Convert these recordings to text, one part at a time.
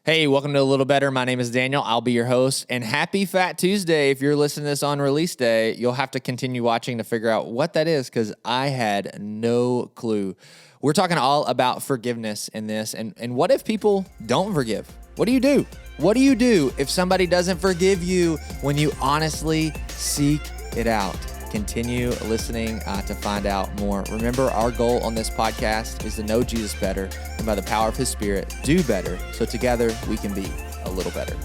Hey, welcome to A Little Better. My name is Daniel. I'll be your host. And happy Fat Tuesday. If you're listening to this on release day, you'll have to continue watching to figure out what that is because I had no clue. We're talking all about forgiveness in this. And what if people don't forgive? What do you do? What do you do if somebody doesn't forgive you when you honestly seek it out? Continue listening to find out more. Remember, our goal on this podcast is to know Jesus better and by the power of his Spirit, do better so together we can be a little better.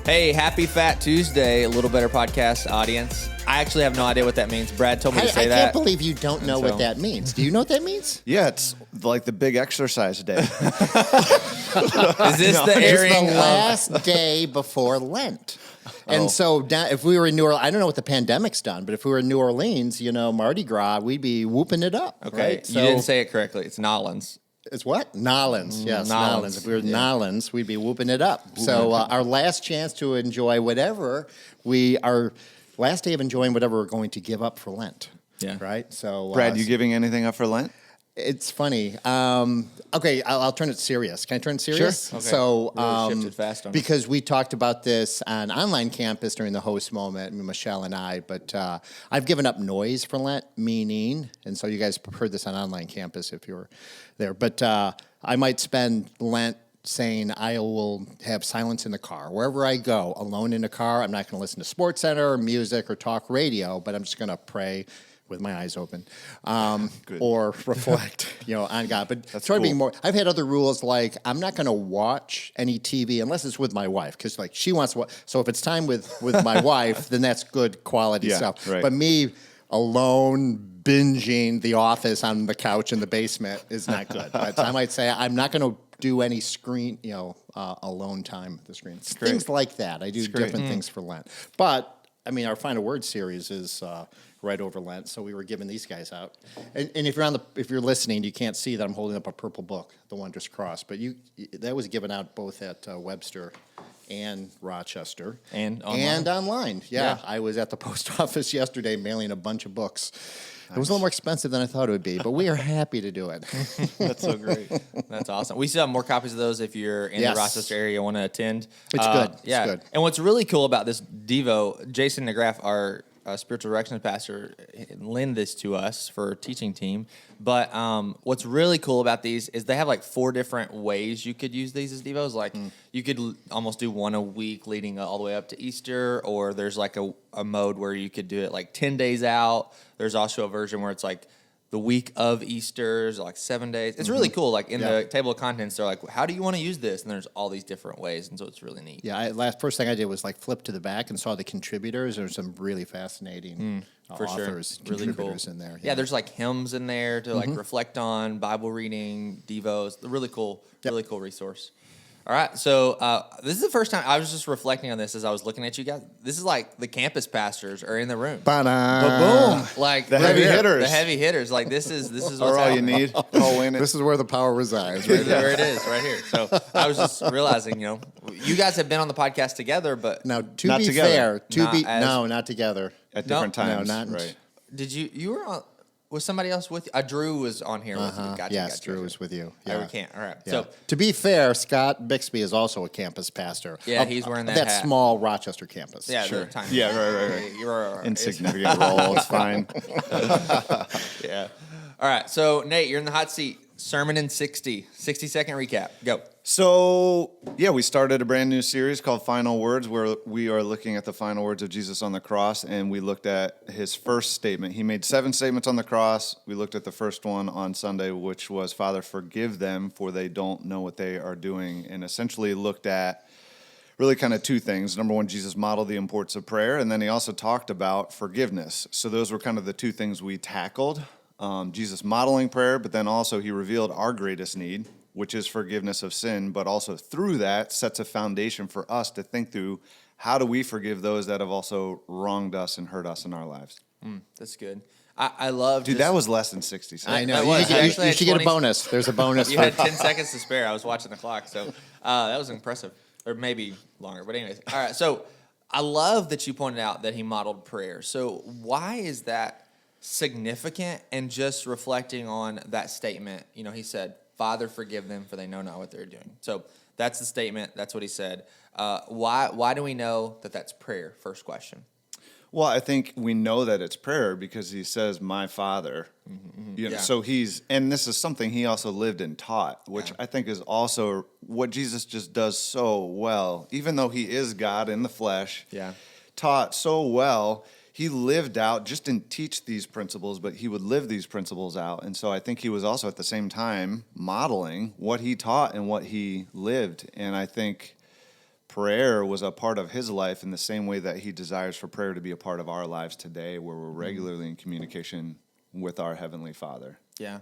Hey, happy Fat Tuesday, A Little Better podcast audience. I actually have no idea what that means. Brad told me to say that. I can't believe you don't know what that means. Do you know what that means? Yeah, it's like the big exercise day. Is this the airing? It's the last day before Lent. And so if we were in New Orleans, I don't know what the pandemic's done, but if we were in New Orleans, Mardi Gras, we'd be whooping it up. Okay, right? you didn't say it correctly. It's Nolans. It's what? Nolans. Yes, Nolans. Nolans. If we were in Nolans, we'd be whooping it up. So our last chance to enjoy whatever our last day of enjoying whatever we're going to give up for Lent. Yeah. Right? So Brad, you giving anything up for Lent? It's funny. Okay, I'll turn it serious. Can I turn it serious? Sure. Okay. So, Really shifted fast on me. because we talked about this on online campus during the host moment, Michelle and I, but I've given up noise for Lent, meaning, and so you guys heard this on online campus if you were there, but I might spend Lent saying I will have silence in the car. Wherever I go, alone in the car, I'm not going to listen to Sports Center or music or talk radio, but I'm just going to pray with my eyes open, or reflect, on God. But That's try to be cool. more. I've had other rules like I'm not going to watch any TV unless it's with my wife because she wants to watch. So if it's time with my wife, then that's good quality stuff. Right. But me alone binging The Office on the couch in the basement is not good. But I might say I'm not going to do any screen, alone time at the screen. Things like that. I do different things for Lent. But our Final Word series is right over Lent, so we were giving these guys out. And if you're listening, you can't see that I'm holding up a purple book, The Wondrous Cross. But that was given out both at Webster and Rochester And online. Yeah, I was at the post office yesterday mailing a bunch of books. It was a little more expensive than I thought it would be, but we are happy to do it. That's so great. That's awesome. We still have more copies of those if you're in the Rochester area and want to attend. It's good. Yeah. It's good. And what's really cool about this Devo, Jason DeGraff, our spiritual directions pastor, lend this to us for our teaching team. But what's really cool about these is they have like 4 different ways you could use these as Devos. Like you could almost do one a week leading all the way up to Easter, or there's like a mode where you could do it like 10 days out. There's also a version where it's like the week of Easter, like 7 days. It's really cool. Like in the table of contents, they're like, how do you want to use this? And there's all these different ways. And so it's really neat. Yeah, first thing I did was like flip to the back and saw the contributors. There's some really fascinating For authors, sure. Really cool. contributors in there. Yeah, there's like hymns in there to like reflect on, Bible reading, devos. Really cool resource. All right, so this is the first time I was just reflecting on this as I was looking at you guys. This is like the campus pastors are in the room. Ba-da. Boom! Like The heavy hitters. The heavy hitters. Like this is what's Or all you happening. need. Call in it. This is where the power resides. This Right is where it is, right here. So I was just realizing, you guys have been on the podcast together, but Now, to Not be together. fair, Not not together. At different times. not- right. did you were on? Was somebody else with you? Drew was on here with you. Gotcha, Yes, gotcha. Drew was with you. Yeah. We can't. All right. Yeah. So to be fair, Scott Bixby is also a campus pastor. Yeah, he's wearing that hat. small Rochester campus. yeah, Sure. the time. Yeah, right. You're right. Insignificant role. It's fine. Yeah. All right. So, Nate, you're in the hot seat. Sermon in 60-second recap. Go. So, we started a brand new series called Final Words, where we are looking at the final words of Jesus on the cross, and we looked at his first statement. He made 7 statements on the cross. We looked at the first one on Sunday, which was, Father, forgive them, for they don't know what they are doing, and essentially looked at really kind of 2 things. Number 1, Jesus modeled the importance of prayer, and then he also talked about forgiveness. So those were kind of the 2 things we tackled. Jesus modeling prayer, but then also he revealed our greatest need, which is forgiveness of sin, but also through that sets a foundation for us to think through how do we forgive those that have also wronged us and hurt us in our lives. That's good. I love Dude, that was less than 60 seconds. I know. That was. You I should, actually you had should get a 20 bonus. There's a bonus. You had 10 seconds to spare. I was watching the clock, so that was impressive. Or maybe longer, but anyways. All right, so I love that you pointed out that he modeled prayer. So why is that significant, and just reflecting on that statement, he said, Father, forgive them, for they know not what they're doing. So that's the statement. That's what he said. Why do we know that that's prayer? First question. Well, I think we know that it's prayer because he says, my Father. Yeah. So and this is something he also lived and taught, which I think is also what Jesus just does so well. Even though he is God in the flesh, taught so well, he lived out, just didn't teach these principles, but he would live these principles out. And so I think he was also at the same time modeling what he taught and what he lived. And I think prayer was a part of his life in the same way that he desires for prayer to be a part of our lives today, where we're regularly in communication with our Heavenly Father. Yeah.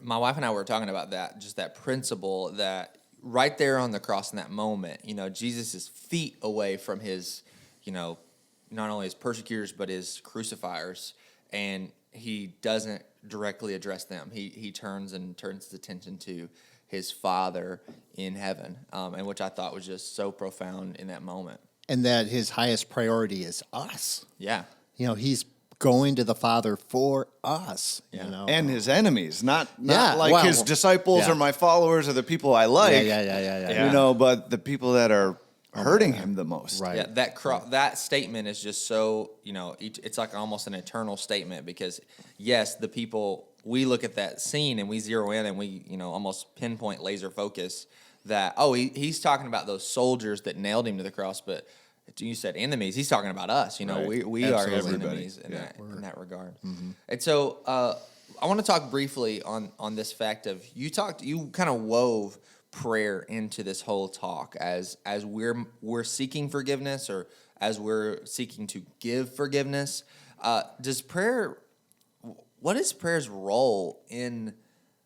My wife and I were talking about that, just that principle that right there on the cross in that moment, Jesus is feet away from his, not only his persecutors, but his crucifiers, and he doesn't directly address them. He turns his attention to his Father in heaven, and which I thought was just so profound in that moment. And that his highest priority is us. Yeah. He's going to the Father for us, And his enemies, not his disciples or my followers or the people I like. Yeah. But the people that are hurting him the most. Right. Yeah, that statement is just so, it's like almost an eternal statement, because yes, the people, we look at that scene and we zero in and we, almost pinpoint laser focus that, he's talking about those soldiers that nailed him to the cross, but you said enemies, he's talking about us. Right. We are his Everybody. enemies in that regard. Mm-hmm. And so I want to talk briefly on this fact of, you kind of wove prayer into this whole talk as we're seeking forgiveness, or as we're seeking to give forgiveness. What is prayer's role in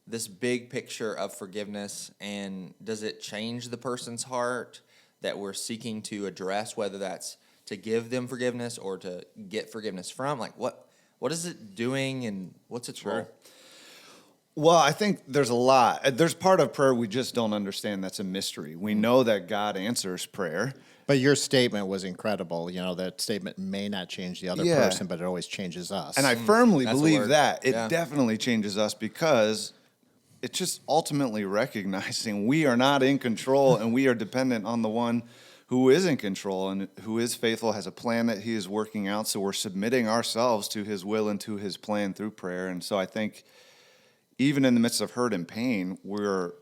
this big picture of forgiveness, and does it change the person's heart that we're seeking to address, whether that's to give them forgiveness or to get forgiveness from? Like, what is it doing, and what's its role? Well, I think there's a lot. There's part of prayer we just don't understand. That's a mystery. We know that God answers prayer. But your statement was incredible. That statement may not change the other person, but it always changes us. And I firmly believe that. It Yeah. definitely changes us, because it's just ultimately recognizing we are not in control and we are dependent on the one who is in control and who is faithful, has a plan that he is working out. So we're submitting ourselves to his will and to his plan through prayer. And so I think even in the midst of hurt and pain, we're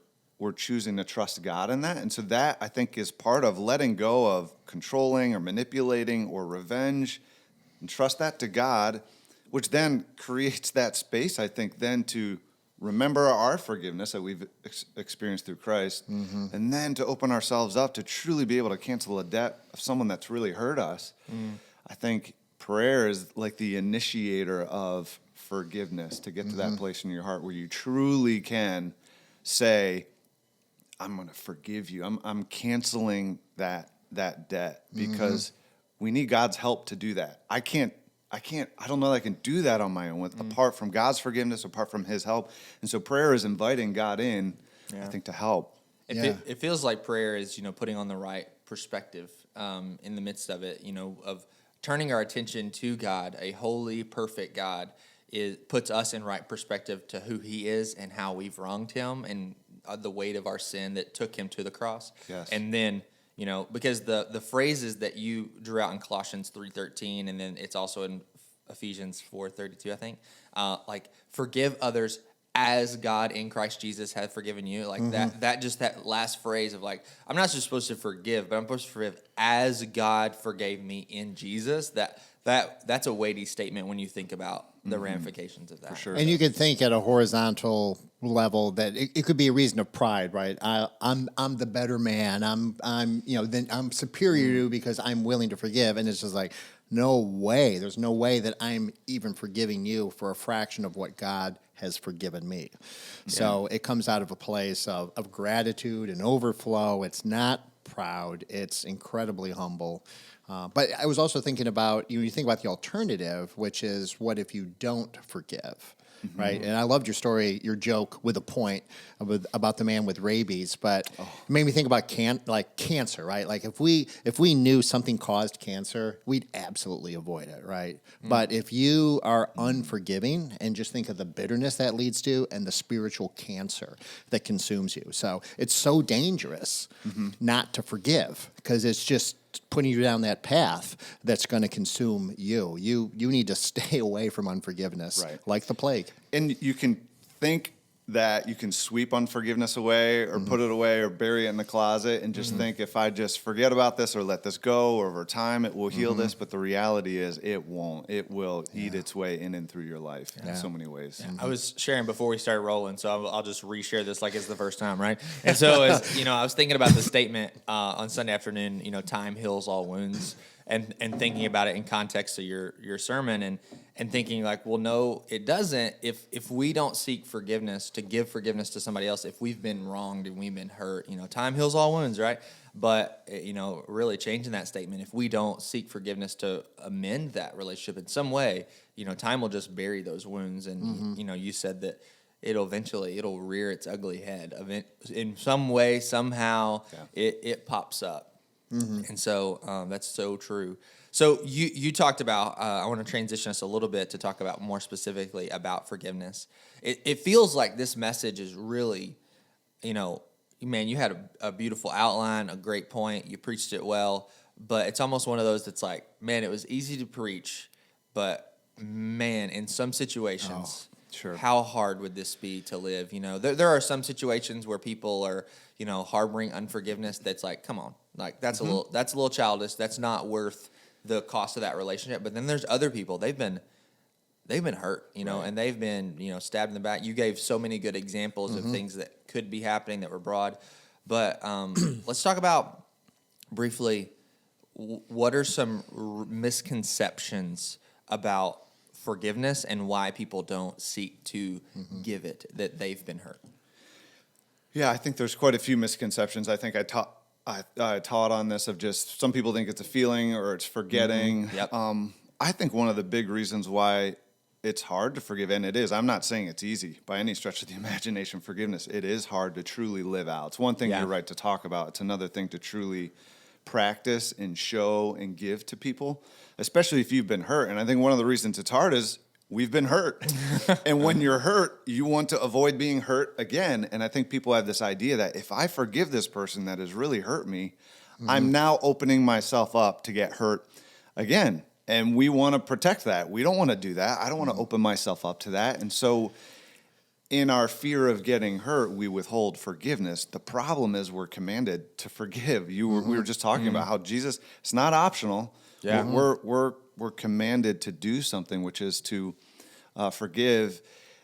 choosing to trust God in that. And so that, I think, is part of letting go of controlling or manipulating or revenge, and trust that to God, which then creates that space, I think, then to remember our forgiveness that we've experienced through Christ, and then to open ourselves up to truly be able to cancel a debt of someone that's really hurt us. I think prayer is like the initiator of forgiveness, to get to that place in your heart where you truly can say, I'm going to forgive you. I'm canceling that debt, because we need God's help to do that. I don't know that I can do that on my own apart from God's forgiveness, apart from his help. And so prayer is inviting God in, I think, to help. It feels like prayer is, putting on the right perspective in the midst of it, of turning our attention to God. A holy, perfect God puts us in right perspective to who he is and how we've wronged him, and the weight of our sin that took him to the cross. Yes. And then, because the phrases that you drew out in Colossians 3:13, and then it's also in Ephesians 4:32, I think, like, forgive others as God in Christ Jesus has forgiven you. Like that last phrase of, like, I'm not just supposed to forgive, but I'm supposed to forgive as God forgave me in Jesus. That's a weighty statement when you think about the ramifications of that. For sure. And you could think at a horizontal level that it could be a reason of pride, right? I'm the better man. I'm superior to you because I'm willing to forgive. And it's just like, no way. There's no way that I'm even forgiving you for a fraction of what God has forgiven me. Yeah. So it comes out of a place of gratitude and overflow. It's not proud. It's incredibly humble. But I was also thinking about, you think about the alternative, which is what if you don't forgive, right? And I loved your story, your joke with a point about the man with rabies, but it made me think about cancer, right? Like if we knew something caused cancer, we'd absolutely avoid it, right? But if you are unforgiving, and just think of the bitterness that leads to and the spiritual cancer that consumes you. So it's so dangerous not to forgive, because it's just putting you down that path that's going to consume you. You need to stay away from unforgiveness, Right. like the plague. And you can think that you can sweep unforgiveness away or put it away or bury it in the closet and just think, if I just forget about this or let this go, or over time it will heal this. But the reality is it won't. It will eat its way in and through your life in so many ways. I was sharing before we started rolling, so I'll just reshare this like it's the first time, right? And so, I was thinking about the statement on Sunday afternoon, time heals all wounds, and thinking about it in context of your sermon, and thinking like, well, no, it doesn't. If we don't seek forgiveness, to give forgiveness to somebody else, if we've been wronged and we've been hurt, time heals all wounds, right? But, really changing that statement, if we don't seek forgiveness to amend that relationship in some way, time will just bury those wounds. And, you said that it'll rear its ugly head. In some way, somehow, it pops up. And so that's so true. So you talked about, I want to transition us a little bit to talk about more specifically about forgiveness. It feels like this message is really, man, you had a beautiful outline, a great point. You preached it well, but it's almost one of those that's like, man, it was easy to preach, but man, in some situations, how hard would this be to live? There are some situations where people are, harboring unforgiveness. That's like, come on, like that's a little childish. That's not worth the cost of that relationship. But then there's other people, they've been hurt, and they've been, stabbed in the back. You gave so many good examples of things that could be happening that were broad. But let's talk about briefly, what are some misconceptions about forgiveness and why people don't seek to give it, that they've been hurt? Yeah, I think there's quite a few misconceptions. I think I taught on this, of just some people think it's a feeling or it's forgetting. Yep. I think one of the big reasons why it's hard to forgive, and it is, I'm not saying it's easy by any stretch of the imagination, forgiveness, it is hard to truly live out. It's one thing, you're right, to talk about. It's another thing to truly practice and show and give to people, especially if you've been hurt. And I think one of the reasons it's hard is we've been hurt. And when you're hurt, you want to avoid being hurt again. And I think people have this idea that if I forgive this person that has really hurt me, I'm now opening myself up to get hurt again. And we want to protect that. We don't want to do that. I don't want to open myself up to that. And so in our fear of getting hurt, we withhold forgiveness. The problem is we're commanded to forgive. We were just talking about how Jesus, it's not optional. Yeah. We're commanded to do something, which is to forgive.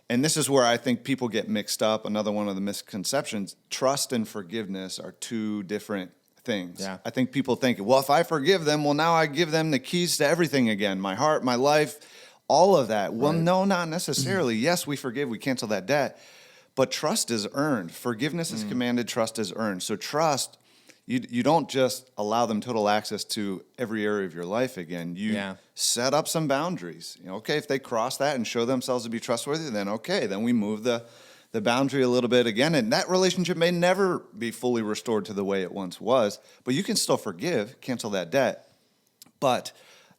And this is where I think people get mixed up. Another one of the misconceptions, trust and forgiveness are two different things. Yeah. I think people think, well, if I forgive them, well, now I give them the keys to everything again, my heart, my life, all of that. Well, no, not necessarily. Yes, we forgive, we cancel that debt, but trust is earned. Forgiveness is commanded, trust is earned. So trust, you don't just allow them total access to every area of your life again. You set up some boundaries. Okay, if they cross that and show themselves to be trustworthy, then okay, then we move the boundary a little bit again, and that relationship may never be fully restored to the way it once was, but you can still forgive, cancel that debt. But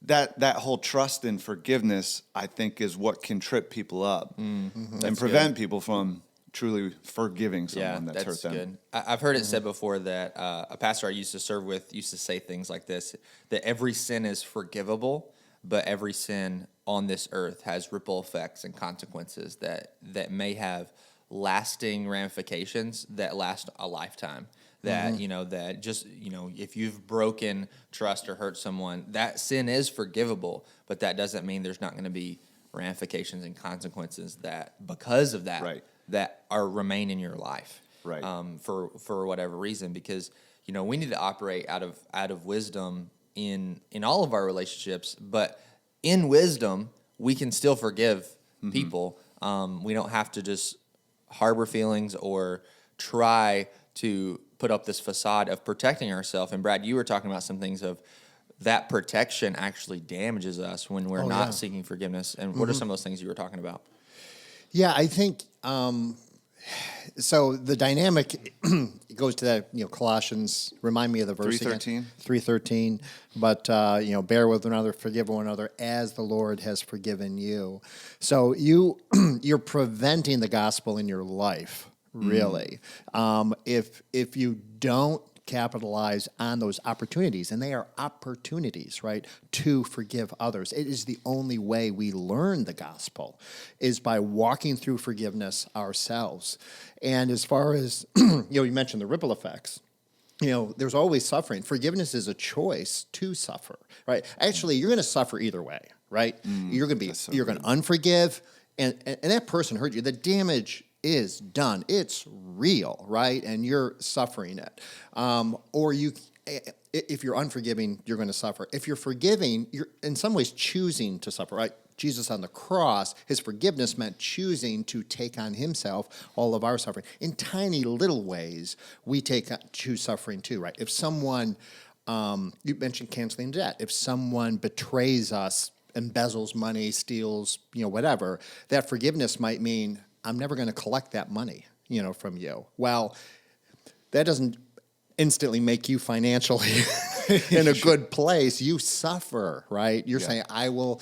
that whole trust and forgiveness, I think, is what can trip people up and prevent people from truly forgiving someone that's hurt them. Good. I've heard it said before that a pastor I used to serve with used to say things like this, that every sin is forgivable, but every sin on this earth has ripple effects and consequences that may have lasting ramifications that last a lifetime. That, that just, if you've broken trust or hurt someone, that sin is forgivable, but that doesn't mean there's not going to be ramifications and consequences that, because of that, that remain in your life, for whatever reason. Because, we need to operate out of wisdom in all of our relationships, but in wisdom, we can still forgive people. We don't have to just harbor feelings or try to put up this facade of protecting ourselves. And Brad, you were talking about some things of that protection actually damages us when we're not yeah. seeking forgiveness. And what are some of those things you were talking about? Yeah, I think so. The dynamic goes to that, Colossians. Remind me of the verse 3:13. again. 3:13. But bear with one another, forgive one another, as the Lord has forgiven you. So you're preventing the gospel in your life, really. If you don't capitalize on those opportunities, and they are opportunities, right, to forgive others. It is the only way we learn the gospel, is by walking through forgiveness ourselves. And as far as, you mentioned the ripple effects. There's always suffering. Forgiveness is a choice to suffer, right? Actually, you're going to suffer either way, right? You're going to you're going to unforgive, and that person hurt you. The damage is done. It's real, right? And you're suffering it. Or if you're unforgiving, you're going to suffer. If you're forgiving, you're in some ways choosing to suffer, right? Jesus on the cross, his forgiveness meant choosing to take on himself all of our suffering. In tiny little ways, we choose suffering too, right? If someone, you mentioned canceling debt, if someone betrays us, embezzles money, steals, whatever, that forgiveness might mean, I'm never going to collect that money, from you. Well, that doesn't instantly make you financially in a good place. You suffer, right? You're saying, I will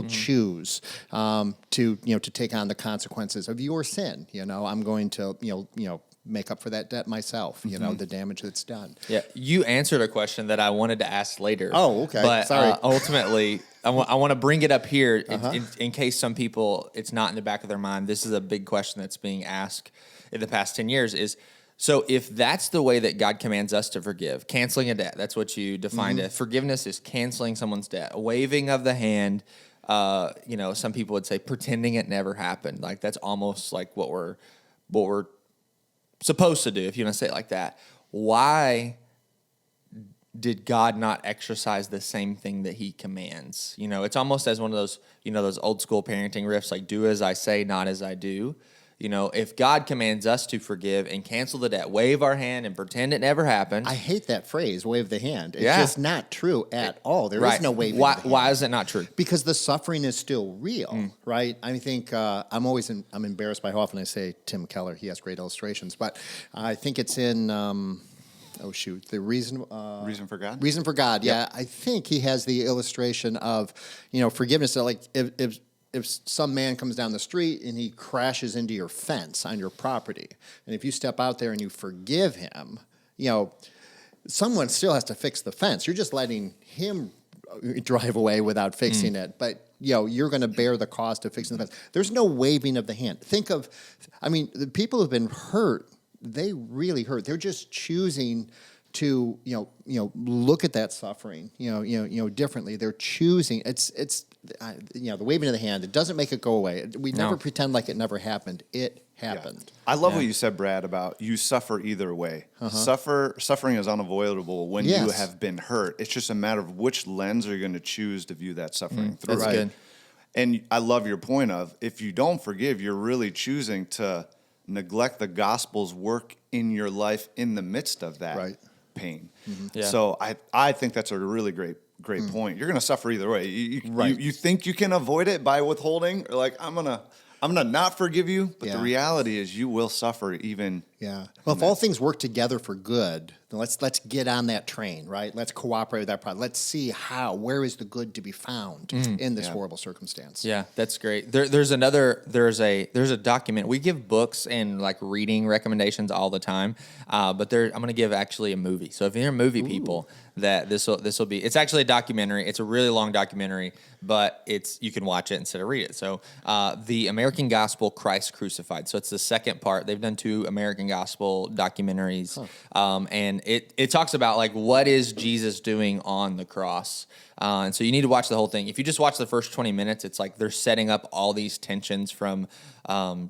choose to take on the consequences of your sin. I'm going to make up for that debt myself. The damage that's done. Yeah, you answered a question that I wanted to ask later. Oh, okay. But Sorry. Ultimately, I want to bring it up here in case some people, it's not in the back of their mind. This is a big question that's being asked in the past 10 years is, so if that's the way that God commands us to forgive, canceling a debt, that's what you defined it. Forgiveness is canceling someone's debt, a waving of the hand. Some people would say pretending it never happened. Like that's almost like what we're supposed to do, if you want to say it like that. Why did God not exercise the same thing that he commands? It's almost as one of those, those old school parenting riffs, like do as I say, not as I do. If God commands us to forgive and cancel the debt, wave our hand and pretend it never happened. I hate that phrase, wave the hand. It's just not true at all. There is no waving the hand. Why is it not true? Because the suffering is still real, right? I think I'm embarrassed by how often I say Tim Keller. He has great illustrations, but I think it's in the Reason for God. Reason for God. Yeah, I think he has the illustration of forgiveness. So like if some man comes down the street and he crashes into your fence on your property, and if you step out there and you forgive him, someone still has to fix the fence. You're just letting him drive away without fixing it. But, you're going to bear the cost of fixing the fence. There's no waving of the hand. The people who've been hurt, they really hurt. They're just choosing to, look at that suffering, differently. They're choosing. It's the waving of the hand. It doesn't make it go away. We never pretend like it never happened. It happened. I love what you said, Brad, about you suffer either way. Suffering is unavoidable when you have been hurt. It's just a matter of which lens are you going to choose to view that suffering through. That's good. And I love your point of, if you don't forgive, you're really choosing to neglect the gospel's work in your life in the midst of that pain. Yeah. So I think that's a really great point. You're going to suffer either way. You think you can avoid it by withholding, or like I'm gonna not forgive you, but the reality is you will suffer even. Yeah. Well, if all things work together for good, then let's get on that train, right? Let's cooperate with that problem. Let's see where is the good to be found in this horrible circumstance. Yeah, that's great. There's a document. We give books and like reading recommendations all the time, but I'm going to give actually a movie. So if you're movie people, that this will be. It's actually a documentary. It's a really long documentary, but you can watch it instead of read it. So the American Gospel, Christ Crucified. So it's the second part. They've done 2 American Gospel documentaries, and it talks about like what is Jesus doing on the cross. And so you need to watch the whole thing. If you just watch the first 20 minutes, it's like they're setting up all these tensions from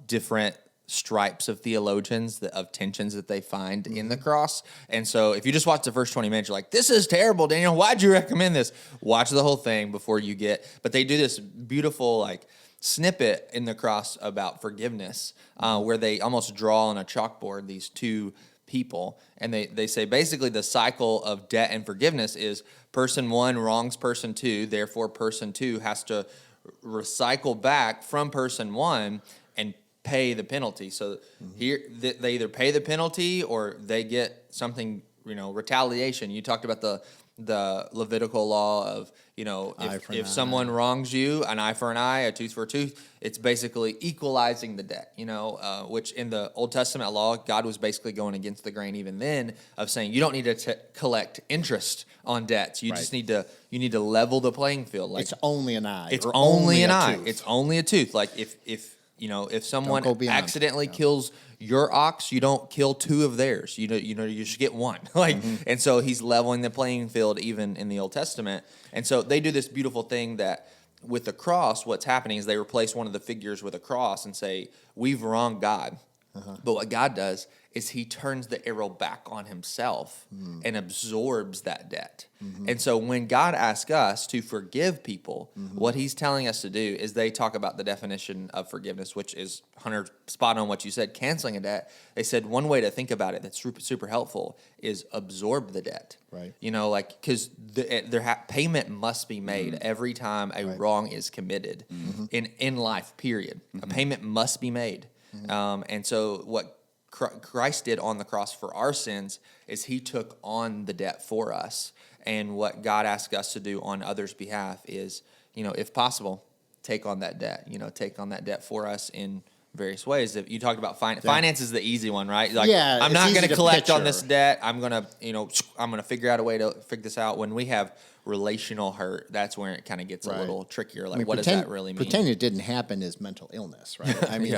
different stripes of theologians, of tensions that they find in the cross. And so if you just watch the first 20 minutes, you're like, this is terrible, Daniel. Why'd you recommend this? Watch the whole thing before you but they do this beautiful like snippet in the cross about forgiveness, where they almost draw on a chalkboard these 2 people. And they say basically the cycle of debt and forgiveness is person one wrongs person two, therefore person two has to recycle back from person one and pay the penalty. So here they either pay the penalty or they get something, retaliation. You talked about the Levitical law of, if someone wrongs you, an eye for an eye, a tooth for a tooth, it's basically equalizing the debt, which in the Old Testament law, God was basically going against the grain even then of saying you don't need to collect interest on debts. You just need to level the playing field. Like it's only an eye. It's or only an a eye. tooth. It's only a tooth. Like if someone accidentally kills your ox, you don't kill two of theirs. You should get one. And so he's leveling the playing field even in the Old Testament. And so they do this beautiful thing that with the cross, what's happening is they replace one of the figures with a cross and say, we've wronged God. But what God does is he turns the arrow back on himself and absorbs that debt. And so when God asks us to forgive people, what he's telling us to do is they talk about the definition of forgiveness, which is, Hunter, spot on what you said, canceling a debt. They said one way to think about it that's super, super helpful is absorb the debt. Right. Because payment must be made every time a wrong is committed in life, period. A payment must be made. And so what Christ did on the cross for our sins is he took on the debt for us. And what God asks us to do on others' behalf is, if possible, take on that debt, take on that debt for us in various ways. If you talked about finance is the easy one, right? Like, I'm not going to collect on this debt. I'm going to figure out a way to figure this out. When we have relational hurt, that's where it kind of gets a little trickier. Like, what does that really mean? Pretending it didn't happen is mental illness, right? I mean,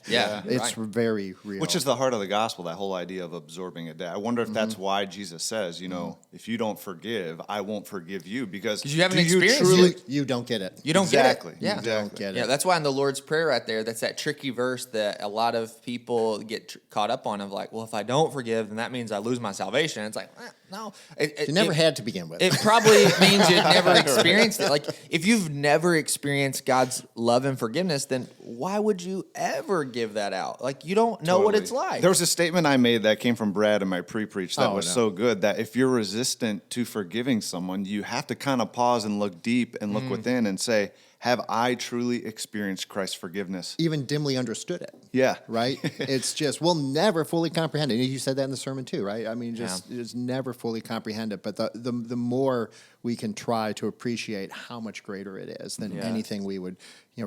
it's very real. Which is the heart of the gospel, that whole idea of absorbing a debt. I wonder if that's why Jesus says, if you don't forgive, I won't forgive you, because you haven't experienced it. You don't get it. You don't get it. Yeah. You don't get it. Yeah, that's why in the Lord's Prayer right there, that's that tricky verse that a lot of people get caught up on of like, well, if I don't forgive, then that means I lose my salvation. It's like, no. You never had to begin with. It probably means you've never experienced it. Like, if you've never experienced God's love and forgiveness, then why would you ever give that out? Like, you don't know what it's like. There was a statement I made that came from Brad in my pre-preach that was so good, that if you're resistant to forgiving someone, you have to kind of pause and look deep and look within and say, have I truly experienced Christ's forgiveness? Even dimly understood it. Yeah. Right? It's just, we'll never fully comprehend it. You said that in the sermon too, right? I mean, just never fully comprehend it. But the more we can try to appreciate how much greater it is than anything we would,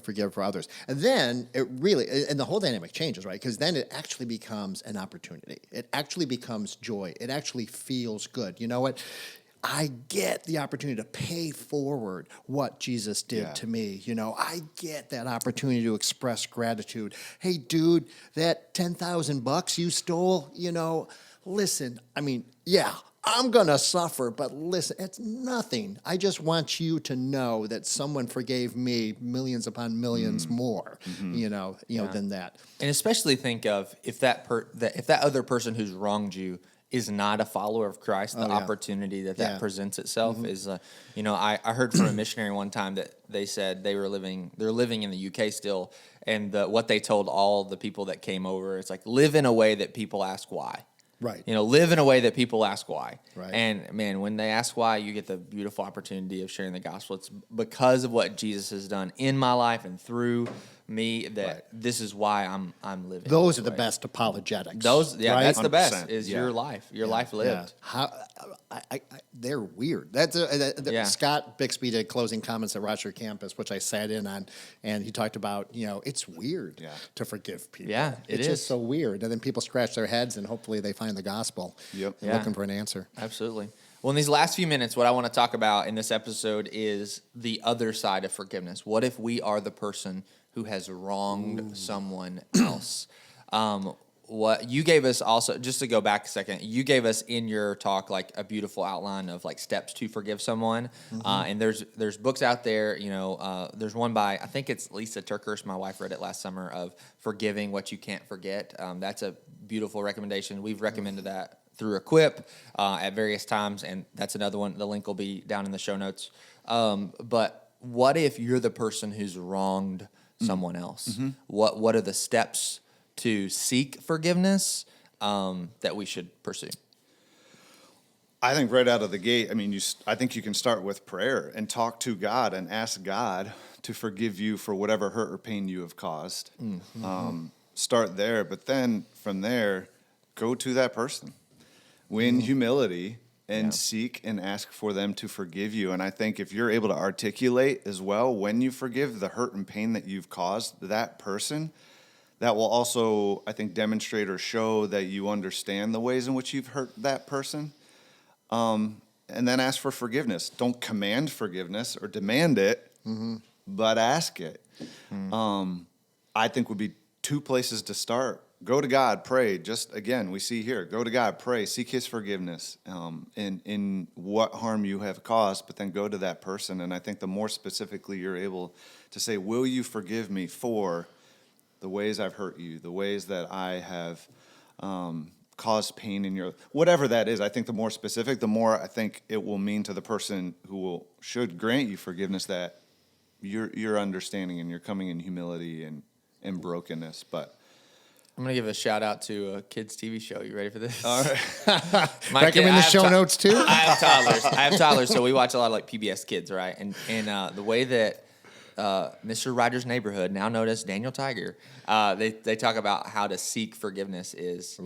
forgive for others. And then it really, and the whole dynamic changes, right? Because then it actually becomes an opportunity. It actually becomes joy. It actually feels good. You know what? I get the opportunity to pay forward what Jesus did to me. I get that opportunity to express gratitude. Hey, dude, that $10,000 you stole, listen, I mean, I'm going to suffer, but listen, it's nothing. I just want you to know that someone forgave me millions upon millions more, than that. And especially think of if that other person who's wronged you is not a follower of Christ, the opportunity that presents itself is, I heard from a missionary one time that they said they're living in the UK still, and what they told all the people that came over, it's like, live in a way that people ask why. Right. Live in a way that people ask why. Right. And man, when they ask why, you get the beautiful opportunity of sharing the gospel. It's because of what Jesus has done in my life and through me that this is why I'm living. Those are the best apologetics. That's the best 100%. is your life lived. How they're weird. That's Scott Bixby did closing comments at Rochester campus, which I sat in on, and he talked about it's weird to forgive people. Yeah, it's just so weird, and then people scratch their heads, and hopefully they find the gospel. Looking for an answer. Absolutely. Well, in these last few minutes, what I want to talk about in this episode is the other side of forgiveness. What if we are the person who has wronged someone else? What you gave us also, just to go back a second, you gave us in your talk like a beautiful outline of like steps to forgive someone. And there's books out there, there's one by, I think it's Lisa Turkhurst, my wife read it last summer, of Forgiving What You Can't Forget. That's a beautiful recommendation. We've recommended that through Equip at various times, and that's another one. The link will be down in the show notes. But what if you're the person who's wronged someone else? What are the steps to seek forgiveness? that we should pursue? I think right out of the gate, I think you can start with prayer and talk to God and ask God to forgive you for whatever hurt or pain you have caused. Start there, but then from there, go to that person. Win humility and seek and ask for them to forgive you. And I think if you're able to articulate as well when you forgive the hurt and pain that you've caused that person, that will also, I think, demonstrate or show that you understand the ways in which you've hurt that person. And then ask for forgiveness. Don't command forgiveness or demand it, but ask it. I think would be two places to start. Go to God, pray. Just again, we see here, go to God, pray, seek his forgiveness in what harm you have caused, but then go to that person. And I think the more specifically you're able to say, will you forgive me for the ways I've hurt you, the ways that I have caused pain in your, whatever that is. I think the more specific, the more I think it will mean to the person who should grant you forgiveness that you're understanding and you're coming in humility and brokenness. But I'm going to give a shout out to a kids' TV show. You ready for this? all right. Back them in the show notes too. I have toddlers, so we watch a lot of like PBS Kids, right? And the way that Mr. Rogers' Neighborhood, now known as Daniel Tiger, they talk about how to seek forgiveness is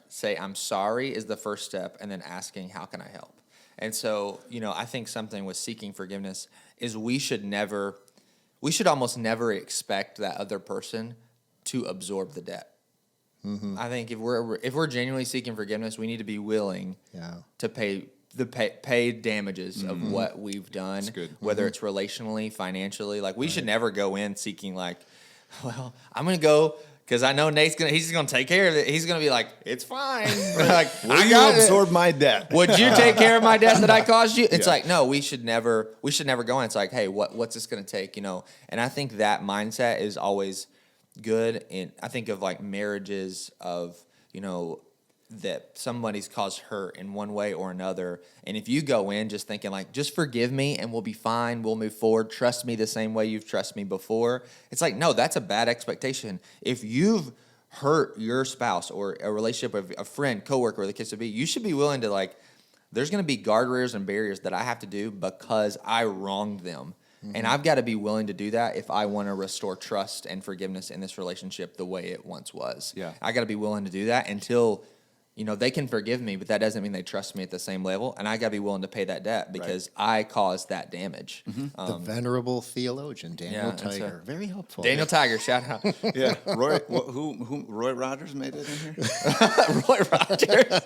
say I'm sorry is the first step, and then asking how can I help. And so I think something with seeking forgiveness is we should almost never expect that other person to absorb the debt. I think if we're genuinely seeking forgiveness, we need to be willing to pay damages of what we've done, whether it's relationally, financially. Like we should never go in seeking like, well, I'm going to go because I know he's just going to take care of it. He's going to be like, it's fine. Like, Will you absorb my debt? Would you take care of my debt that I caused you? It's like, no, we should never go in. It's like, hey, what's this going to take? And I think that mindset is always good. And I think of like marriages of, that somebody's caused hurt in one way or another. And if you go in just thinking like, just forgive me and we'll be fine, we'll move forward, trust me the same way you've trusted me before. It's like, no, that's a bad expectation. If you've hurt your spouse or a relationship with a friend, coworker, or the case would be, you should be willing to like, there's going to be guardrails and barriers that I have to do because I wronged them. And I've got to be willing to do that if I want to restore trust and forgiveness in this relationship the way it once was. Yeah. I got to be willing to do that until they can forgive me, but that doesn't mean they trust me at the same level. And I got to be willing to pay that debt because I caused that damage. The venerable theologian, Daniel Tiger. Very helpful. Daniel Tiger, shout out. Yeah. Roy, who Roy Rogers made it in here? Roy Rogers.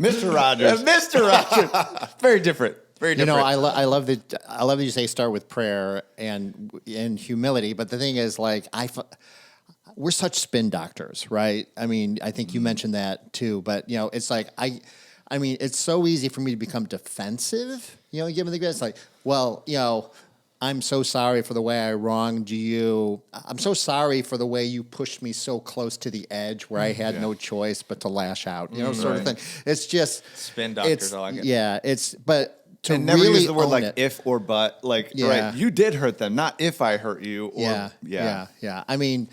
Mr. Rogers. Mr. Rogers. Very different. Very different. I love that you say start with prayer and humility. But the thing is, like, we're such spin doctors, right? I mean, I think you mentioned that too. But it's like it's so easy for me to become defensive. Given the it's like, well, I'm so sorry for the way I wronged you. I'm so sorry for the way you pushed me so close to the edge where I had no choice but to lash out. Sort of thing. It's just spin doctors. I like it. Yeah, but. To and never really use the word like it. if or but. Like, right, you did hurt them, not if I hurt you. Or, yeah. I mean,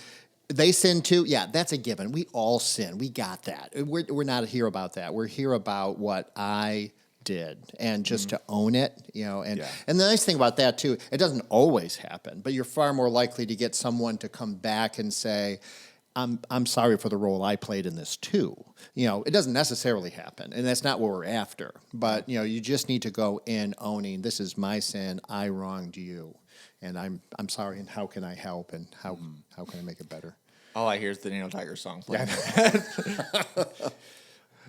they sin too. Yeah, that's a given. We all sin. We got that. We're not here about that. We're here about what I did and just to own it, And the nice thing about that too, it doesn't always happen, but you're far more likely to get someone to come back and say, I'm sorry for the role I played in this too. It doesn't necessarily happen, and that's not what we're after. But you just need to go in owning this is my sin. I wronged you, and I'm sorry. And how can I help? And how can I make it better? All I hear is the Daniel Tiger song playing.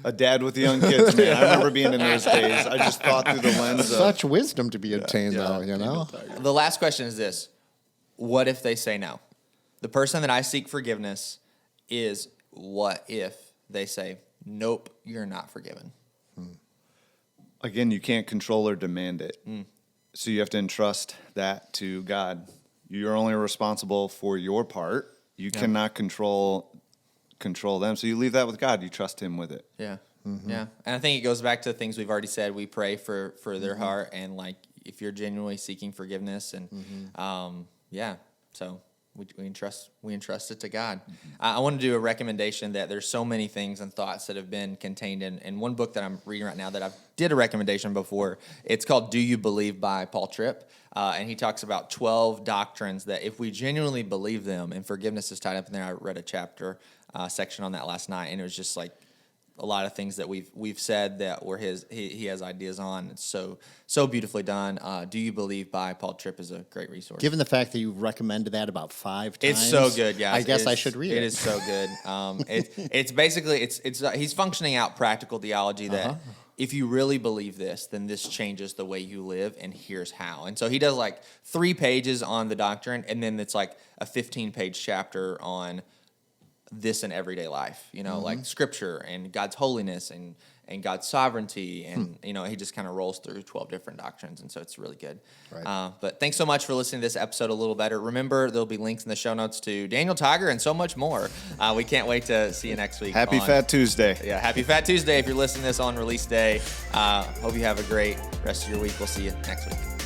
A dad with young kids, man. I remember being in those days. I just thought through the lens of such wisdom to be obtained, though. The last question is this: what if they say no? The person that I seek forgiveness is what if they say, nope, you're not forgiven. Again, you can't control or demand it. So you have to entrust that to God. You're only responsible for your part. You cannot control them. So you leave that with God. You trust him with it. Yeah. Yeah. And I think it goes back to things we've already said. We pray for their heart. And like, if you're genuinely seeking forgiveness and, so we entrust it to God. I want to do a recommendation that there's so many things and thoughts that have been contained in one book that I'm reading right now that I've did a recommendation before. It's called Do You Believe by Paul Tripp. And he talks about 12 doctrines that if we genuinely believe them, and forgiveness is tied up in there. I read a chapter section on that last night, and it was just like a lot of things that we've said that were he has ideas on. It's so beautifully done. Do You Believe by Paul Tripp is a great resource. Given the fact that you recommended that about 5 times, it's so good. Yeah, I guess I should read it. It is so good. It's basically he's functioning out practical theology that if you really believe this, then this changes the way you live, and here's how. And so he does like 3 pages on the doctrine, and then it's like a 15-page chapter on this in everyday life, like scripture and God's holiness and God's sovereignty. And, he just kind of rolls through 12 different doctrines. And so it's really good. Right. But thanks so much for listening to this episode a little better. Remember, there'll be links in the show notes to Daniel Tiger and so much more. We can't wait to see you next week. Happy Fat Tuesday. Yeah. Happy Fat Tuesday. If you're listening to this on release day, hope you have a great rest of your week. We'll see you next week.